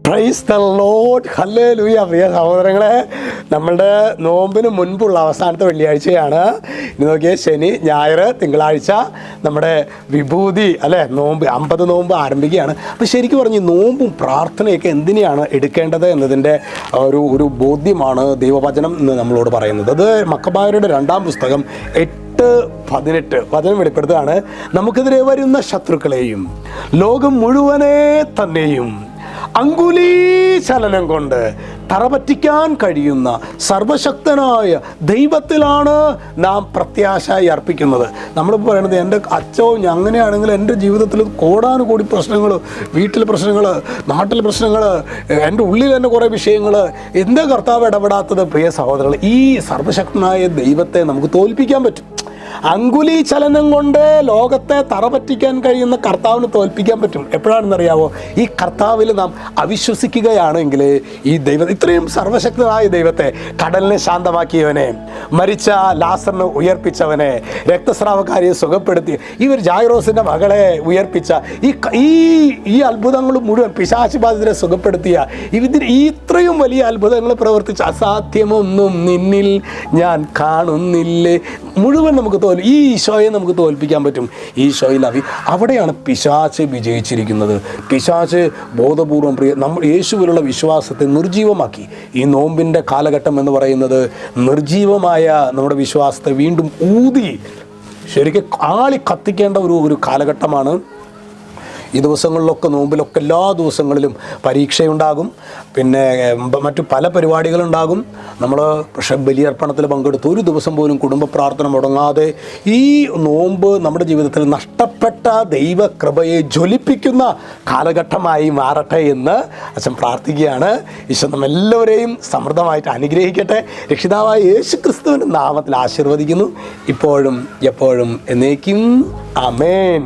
Price the Lord, hallelujah. പ്രിയ സഹോദരങ്ങളെ, നമ്മളുടെ നോമ്പിന് മുൻപുള്ള അവസാനത്തെ വെള്ളിയാഴ്ചയാണ്. ഇനി നോക്കിയേ, ശനി, ഞായർ, തിങ്കളാഴ്ച നമ്മുടെ വിഭൂതി അല്ലേ, നോമ്പ് 50 നോമ്പ് ആരംഭിക്കുകയാണ്. അപ്പോൾ ശരിക്കും പറഞ്ഞ് നോമ്പും പ്രാർത്ഥനയൊക്കെ എന്തിനെയാണ് എടുക്കേണ്ടത് എന്നതിൻ്റെ ഒരു ബോധ്യമാണ് ദൈവവചനം എന്ന് നമ്മളോട് പറയുന്നത്. അത് മക്കബായരുടെ 2-ാം പുസ്തകം 8:18 വെളിപ്പെടുത്തുകയാണ്. നമുക്കെതിരെ വരുന്ന ശത്രുക്കളെയും ലോകം മുഴുവനെ തന്നെയും അങ്കുലീചലനം കൊണ്ട് തറപറ്റിക്കാൻ കഴിയുന്ന സർവശക്തനായ ദൈവത്തിലാണ് നാം പ്രത്യാശയായി അർപ്പിക്കുന്നത്. നമ്മളിപ്പോൾ പറയണത്, എൻ്റെ അച്ഛവും അങ്ങനെയാണെങ്കിൽ എൻ്റെ ജീവിതത്തിൽ കോടാനുകോടി പ്രശ്നങ്ങൾ, വീട്ടിലെ പ്രശ്നങ്ങൾ, നാട്ടിലെ പ്രശ്നങ്ങൾ, എൻ്റെ ഉള്ളിൽ തന്നെ കുറേ വിഷയങ്ങൾ, എന്താ കർത്താവ് ഇടപെടാത്തത്? പ്രിയ സഹോദരങ്ങൾ, ഈ സർവശക്തനായ ദൈവത്തെ നമുക്ക് തോൽപ്പിക്കാൻ പറ്റും. അങ്കുലി ചലനം കൊണ്ട് ലോകത്തെ തറപറ്റിക്കാൻ കഴിയുന്ന കർത്താവിന് തോൽപ്പിക്കാൻ പറ്റും. എപ്പോഴാണെന്നറിയാവോ? ഈ കർത്താവിൽ നാം അവിശ്വസിക്കുകയാണെങ്കിൽ ഈ ദൈവം, ഇത്രയും സർവശക്തനായ ദൈവത്തെ, കടലിനെ ശാന്തമാക്കിയവനെ, മരിച്ച ലാസറിനെ ഉയർപ്പിച്ചവനെ, രക്തസ്രാവക്കാരിയെ സുഖപ്പെടുത്തി, ഇവർ ജായിറോസിൻ്റെ മകളെ ഉയർപ്പിച്ച ഈ അത്ഭുതങ്ങൾ മുഴുവൻ, പിശാച് ബാധിതരെ സുഖപ്പെടുത്തിയ ഇത്രയും വലിയ അത്ഭുതങ്ങൾ പ്രവർത്തിച്ച, അസാധ്യമൊന്നും നിന്നിൽ ഞാൻ കാണുന്നില്ലേ, മുഴുവൻ നമുക്ക് ഈ ഈശോയെ നമുക്ക് തോൽപ്പിക്കാൻ പറ്റും. ഈശോയിൽ അവിടെയാണ് പിശാച് വിജയിച്ചിരിക്കുന്നത്. പിശാച് ബോധപൂർവം നമ്മൾ യേശുവിലുള്ള വിശ്വാസത്തെ നിർജീവമാക്കി. ഈ നോമ്പിൻ്റെ കാലഘട്ടം എന്ന് പറയുന്നത് നിർജീവമായ നമ്മുടെ വിശ്വാസത്തെ വീണ്ടും ഊതി ശരിക്കും ആളി കത്തിക്കേണ്ട ഒരു കാലഘട്ടമാണ്. ഈ ദിവസങ്ങളിലൊക്കെ, നോമ്പിലൊക്കെ എല്ലാ ദിവസങ്ങളിലും പരീക്ഷയുണ്ടാകും, പിന്നെ മറ്റു പല പരിപാടികളുണ്ടാകും. നമ്മൾ പക്ഷേ ബലിയർപ്പണത്തിൽ പങ്കെടുത്ത് ഒരു ദിവസം പോലും കുടുംബ പ്രാർത്ഥന മുടങ്ങാതെ ഈ നോമ്പ് നമ്മുടെ ജീവിതത്തിൽ നഷ്ടപ്പെട്ട ദൈവകൃപയെ ജ്വലിപ്പിക്കുന്ന കാലഘട്ടമായി മാറട്ടെ എന്ന് അച്ഛൻ പ്രാർത്ഥിക്കുകയാണ്. ഈശോ നമ്മെല്ലാവരെയും സമൃദ്ധമായിട്ട് അനുഗ്രഹിക്കട്ടെ. രക്ഷിതാവായ യേശു ക്രിസ്തുവിൻ്റെ നാമത്തിൽ ആശീർവദിക്കുന്നു, ഇപ്പോഴും എപ്പോഴും എന്നേക്കും. ആമേൻ.